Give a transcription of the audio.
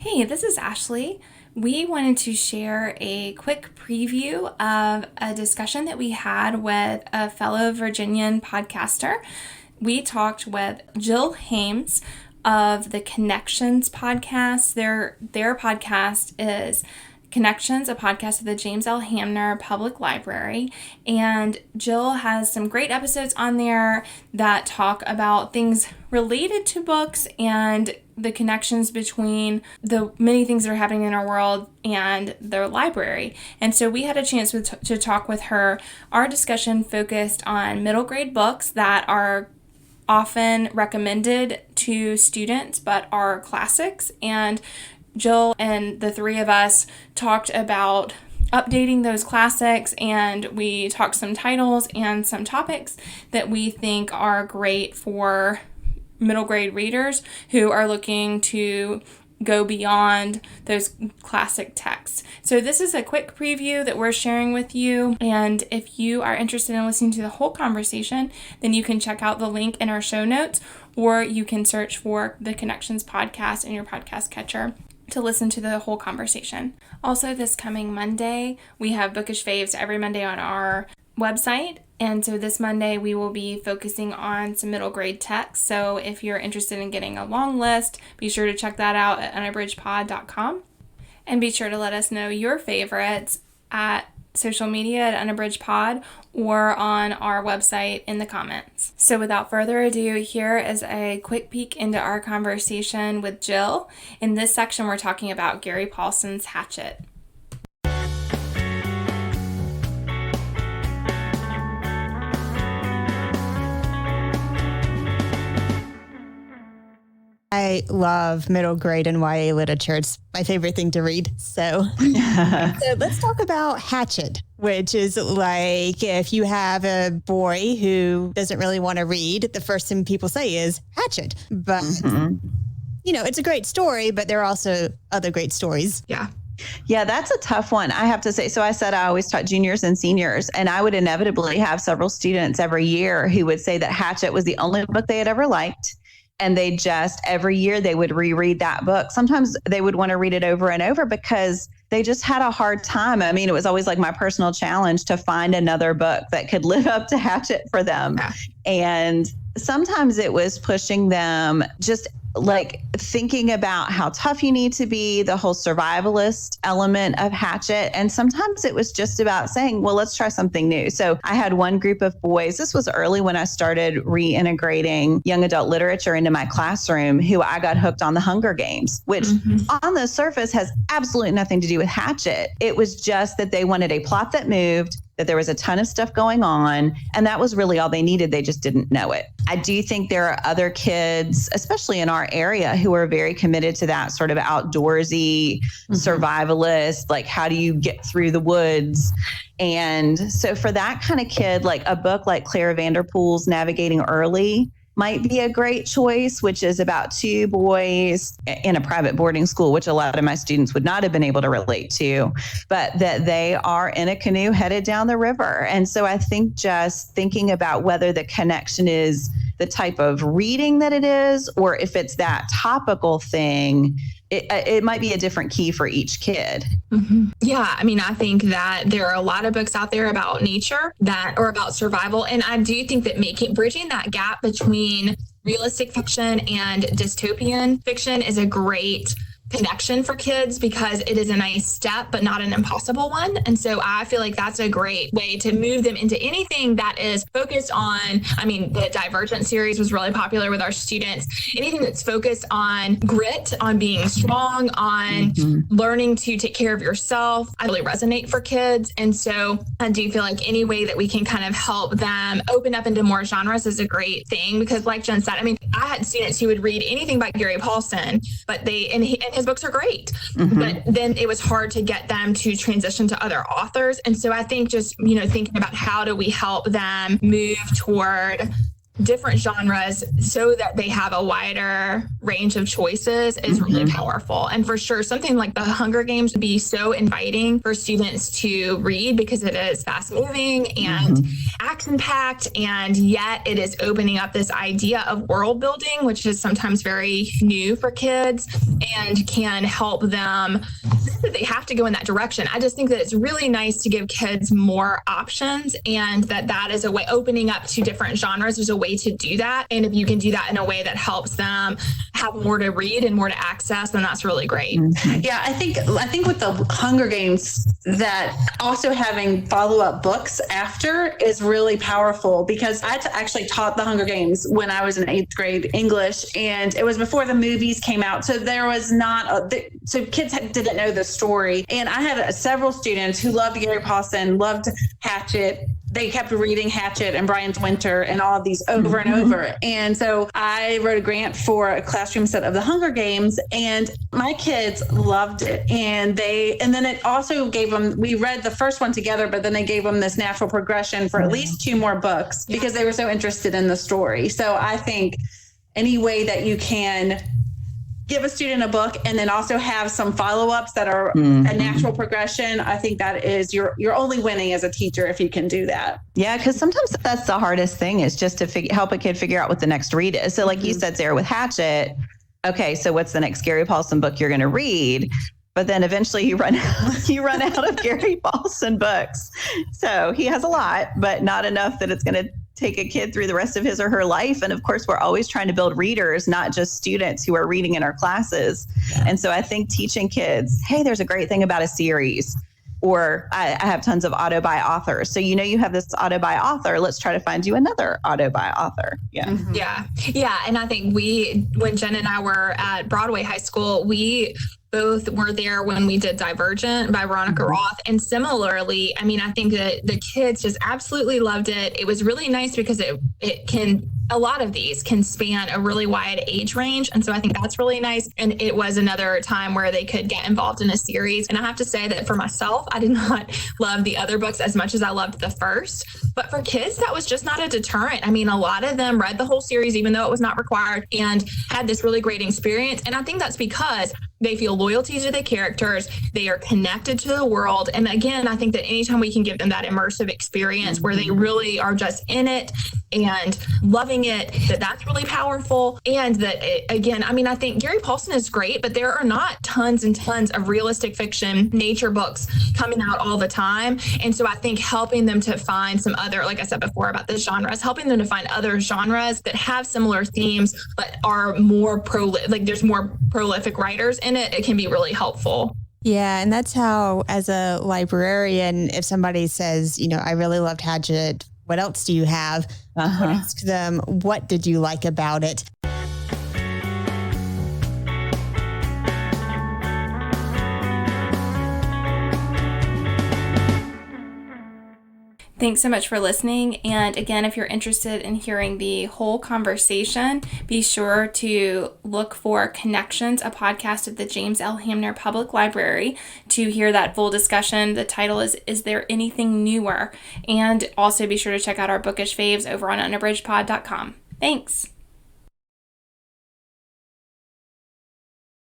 Hey, this is Ashley. We wanted to share a quick preview of a discussion that we had with a fellow Virginian podcaster. We talked with Jill Hames of the Connections podcast. Their podcast is Connections, a podcast of the James L. Hamner Public Library. And Jill has some great episodes on there that talk about things related to books and the connections between the many things that are happening in our world and the library. And so we had a chance to talk with her. Our discussion focused on middle grade books that are often recommended to students but are classics. And Jill and the three of us talked about updating those classics, and we talked some titles and some topics that we think are great for middle grade readers who are looking to go beyond those classic texts. So this is a quick preview that we're sharing with you, and if you are interested in listening to the whole conversation, then you can check out the link in our show notes, or you can search for the Connections podcast in your podcast catcher to listen to the whole conversation. Also, this coming Monday, we have Bookish Faves every Monday on our website. And so this Monday, we will be focusing on some middle grade texts. So if you're interested in getting a long list, be sure to check that out at unabridgedpod.com. And be sure to let us know your favorites at social media at unabridgedpod or on our website in the comments. So without further ado, here is a quick peek into our conversation with Jill. In this section, we're talking about Gary Paulsen's Hatchet. I love middle grade and YA literature. It's my favorite thing to read. So let's talk about Hatchet, which is like if you have a boy who doesn't really want to read, the first thing people say is Hatchet. But, you know, it's a great story, but there are also other great stories. Yeah, that's a tough one, I have to say. So I said I always taught juniors and seniors, and I would inevitably have several students every year who would say that Hatchet was the only book they had ever liked. And they just, every year they would reread that book. Sometimes they would want to read it over and over because they just had a hard time. I mean, it was always like my personal challenge to find another book that could live up to Hatchet for them. Yeah. And sometimes it was pushing them just like thinking about how tough you need to be, the whole survivalist element of Hatchet. And sometimes it was just about saying, well, let's try something new. So I had one group of boys, this was early when I started reintegrating young adult literature into my classroom, who I got hooked on the Hunger Games, which on the surface has absolutely nothing to do with Hatchet. It was just that they wanted a plot that moved, that there was a ton of stuff going on, and that was really all they needed. They just didn't know it. I do think there are other kids, especially in our area, who are very committed to that sort of outdoorsy, survivalist, like how do you get through the woods? And so for that kind of kid, like a book like Clare Vanderpool's Navigating Early might be a great choice, which is about two boys in a private boarding school, which a lot of my students would not have been able to relate to, but that they are in a canoe headed down the river. And so I think just thinking about whether the connection is the type of reading that it is, or if it's that topical thing, it might be a different key for each kid. Yeah, I mean, I think that there are a lot of books out there about nature that are about survival. And I do think that bridging that gap between realistic fiction and dystopian fiction is a great connection for kids because it is a nice step, but not an impossible one. And so I feel like that's a great way to move them into anything that is focused on, I mean, the Divergent series was really popular with our students. Anything that's focused on grit, on being strong, on learning to take care of yourself, I really resonate for kids. And so I do feel like any way that we can kind of help them open up into more genres is a great thing because like Jen said, I mean, I had students who would read anything by Gary Paulsen, but and his books are great, but then it was hard to get them to transition to other authors. And so I think just, you know, thinking about how do we help them move toward different genres so that they have a wider range of choices is really powerful. And for sure, something like the Hunger Games would be so inviting for students to read because it is fast moving and action packed. And yet it is opening up this idea of world building, which is sometimes very new for kids and can help them. They have to go in that direction. I just think that it's really nice to give kids more options, and that is a way, opening up to different genres is a way to do that. And if you can do that in a way that helps them have more to read and more to access, then that's really great. Yeah, I think with the Hunger Games, that also having follow-up books after is really powerful, because I actually taught the Hunger Games when I was in 8th grade English, and it was before the movies came out. So there was not so kids didn't know the story. And I had several students who loved Gary Paulsen, loved Hatchet. They kept reading Hatchet and Brian's Winter and all of these over and over. And so I wrote a grant for a classroom set of the Hunger Games, and my kids loved it. And then it also gave them, we read the first one together, but then they gave them this natural progression for at least 2 more books because they were so interested in the story. So I think any way that you can give a student a book and then also have some follow-ups that are a natural progression, I think that is you're only winning as a teacher if you can do that. Yeah, because sometimes that's the hardest thing, is just to help a kid figure out what the next read is. So like you said, Sarah, with Hatchet, okay, so what's the next Gary Paulsen book you're going to read? But then eventually you run out of Gary Paulsen books. So he has a lot, but not enough that it's going to take a kid through the rest of his or her life. And of course, we're always trying to build readers, not just students who are reading in our classes. Yeah. And so I think teaching kids, hey, there's a great thing about a series, or I have tons of auto-buy authors. So, you have this auto-buy author, let's try to find you another auto-buy author. Yeah. Yeah. And I think when Jen and I were at Broadway High School, we both were there when we did Divergent by Veronica Roth. And similarly, I mean, I think that the kids just absolutely loved it. It was really nice because a lot of these can span a really wide age range. And so I think that's really nice. And it was another time where they could get involved in a series. And I have to say that for myself, I did not love the other books as much as I loved the first. But for kids, that was just not a deterrent. I mean, a lot of them read the whole series, even though it was not required, and had this really great experience. And I think that's because they feel loyalty to the characters. They are connected to the world. And again, I think that anytime we can give them that immersive experience where they really are just in it and loving it, that's really powerful. And that, again, I mean, I think Gary Paulsen is great, but there are not tons and tons of realistic fiction nature books coming out all the time. And so I think helping them to find some other, like I said before about the genres, helping them to find other genres that have similar themes, but are more there's more prolific writers in it can be really helpful. Yeah. And that's how, as a librarian, if somebody says, I really loved Hatchet, what else do you have? Ask them, what did you like about it? Thanks so much for listening. And again, if you're interested in hearing the whole conversation, be sure to look for Connections, a podcast of the James L. Hamner Public Library, to hear that full discussion. The title is There Anything Newer? And also be sure to check out our Bookish Faves over on unabridgedpod.com. Thanks.